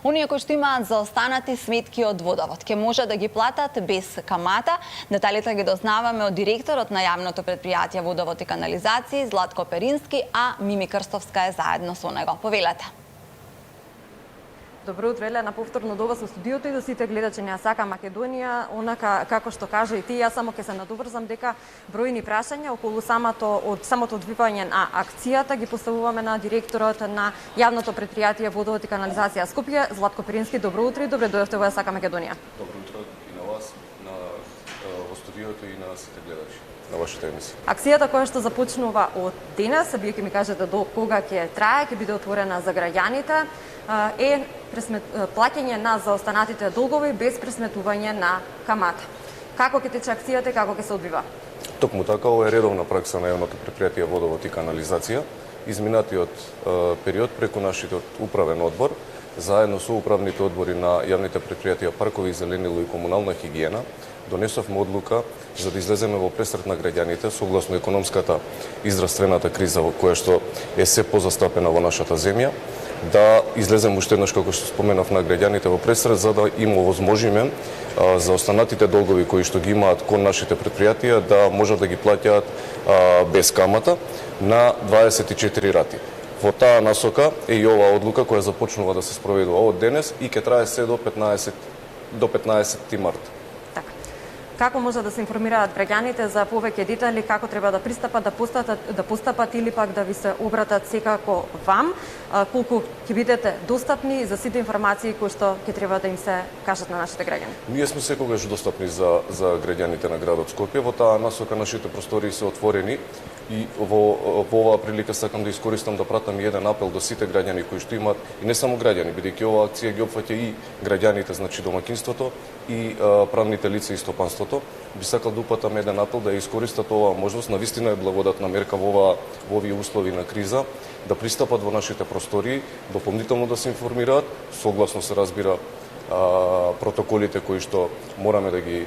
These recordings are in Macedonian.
Оние кои што имаат заостанати сметки од водовод ќе може да ги платат без камата. Деталите ги дознаваме од директорот на јавното претпријатие Водовод и канализација Златко Перински, а Мими Крстовска е заедно со него. Повелете. Добро утро, Елена, повторно до вас во студиото и до сите гледачи на Сака Македонија. Онака како што кажа и ти, јас само ќе се надоврзам дека бројни прашања околу самото одвивање на акцијата ги поставуваме на директорот на јавното претпријатие Водовод и канализација Скопје, Златко Перински. Добро утро и добре дојдовте во Сака Македонија. Добро утро и на вас, во студиото и на сите гледачи на вашата емисија. Акцијата која што започнува од денес, вие ќе ми кажете до кога ќе трае, ќе биде отворена за граѓаните, е плаќање на заостанатите долгови без пресметување на камата. Како ќе тече акцијата и како ќе се одвива? Токму така, ова е редовна пракса на јавното претпријатие Водовод и канализација. Изминатиот период преку нашиот управен одбор, заедно со управните одбори на јавните претпријатија Паркови, зеленило и комунална хигиена, донесовме одлука за да излеземе во пресрет на граѓаните согласно економската и здравствената криза во која што е се позастапена во нашата земја, да излеземе уште еднаш, како што споменав, на граѓаните во пресрет, за да им овозможиме за останатите долгови кои што ги имаат кон нашите претпријатија да можат да ги плаќаат без камата на 24 рати. Во таа насока е и оваа одлука која започнува да се спроведува од денес и ќе трае се до 15 март. Како може да се информираат граѓаните за повеќе детали, како треба да пристапат, да постапат или пак да ви се обратат секако вам, колку ќе бидете достапни за сите информации кои што ќе треба да им се кажат на нашите граѓани? Ние сме секогаш достапни за граѓаните на градот Скопје. Во таа насока нашите простории се отворени и во оваа прилика сакам да искористам да пратам и еден апел до сите граѓани кои што имаат, и не само граѓани, бидејќи оваа акција ги опфаќа и граѓаните, значи домаќинството и правните лица и стопанството. Би сакал да упатам еден апел да ја искористат оваа можност, навистина е благодатна мерка во овие услови на криза, да пристапат во нашите простории, дополнително да се информираат, согласно се разбира протоколите кои што мораме да ги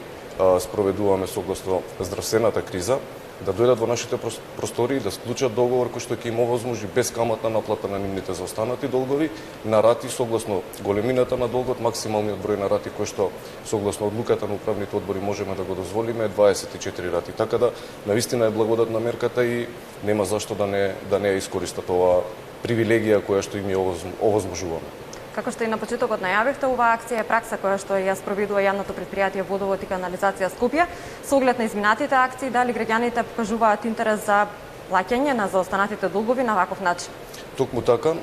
спроведуваме согласно здравствената криза, да дојдат во нашите простории, да склучат договор кој што ќе им овозможи без каматна наплата на нивните заостанати долгови, на рати согласно големината на долгот, максималниот број на рати кој што согласно одлуката на управните одбори можеме да го дозволиме е 24 рати. Така да навистина е благодатна мерката и нема зашто да не ја искористат оваа привилегија која што им ја овозможуваме. Како што и на почетокот најавивте, оваа акција е пракса која што ја спроведува јавното претпријатие Водовод и канализација Скопје. Со оглед на изминатите акции, дали граѓаните покажуваат интерес за плаќање на заостанатите долгови на ваков начин? Токму така,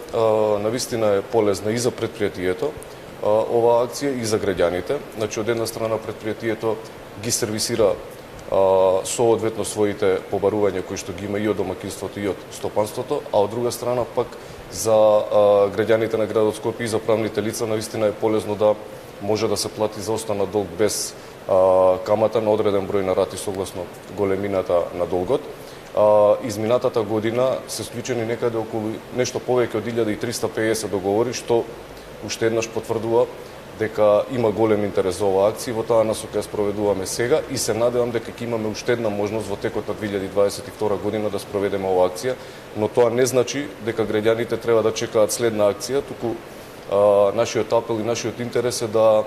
навистина е полезна и за претпријатието оваа акција и за граѓаните. Значи, од една страна претпријатието ги сервисира соодветно своите побарувања кои што ги има и од домаќинството и од стопанството, а од друга страна пак за граѓаните на градот Скопје и за правните лица навистина е полезно да може да се плати заостанат долг без камата на одреден број на рати согласно големината на долгот. Изминатата година се склучени некаде околу нешто повеќе од 1350 договори, што уште еднаш потврдува дека има голем интерес за оваа акција. Во таа насока ја спроведуваме сега и се надевам дека ќе имаме уште една можност во текот на 2022 година да спроведеме оваа акција, но тоа не значи дека граѓаните треба да чекаат следна акција, туку нашиот апел и нашиот интерес е да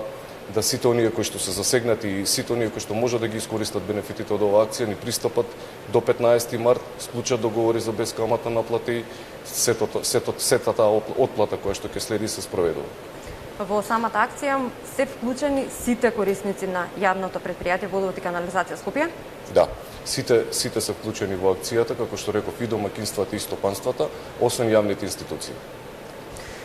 сите оние кои што се засегнати и сите оние кои што може да ги искористат бенефитите од оваа акција ни пристапат до 15 март, склучат договори за бескаматна наплата и сетата отплата која што ќе следи се спроведува. Во самата акција се вклучени сите корисници на јавното претпријатие Водовод и канализација Скопје? Да, сите се вклучени во акцијата, како што реков, и домаќинствата и стопанствата, освен јавните институции.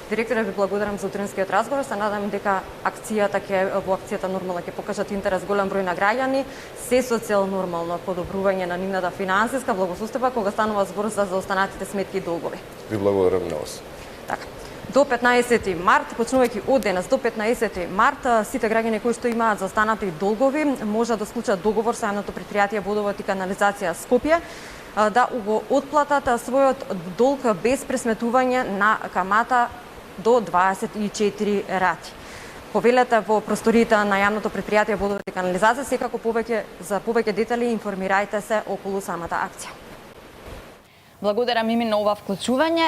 Директоре, ви благодарам за утринскиот разговор. Се надам дека во акцијата нормално ќе покажат интерес голем број на граѓани, се со цел нормално подобрување на нивната финансиска благосостојба кога станува збор за заостанатите сметки и долгови. Ви благодарам на вас. Така. До 15 март, почнувајќи од денес до 15 март, сите граѓани кои што имаат заостанати долгови може да склучат договор со јавното претпријатие Водовод и канализација Скопје да го отплатат својот долг без пресметување на камата до 24 рати. Повелете во просториите на јавното претпријатие Водовод и канализација, секако за повеќе детали информирајте се околу самата акција. Благодарам Мими на ова вклучување.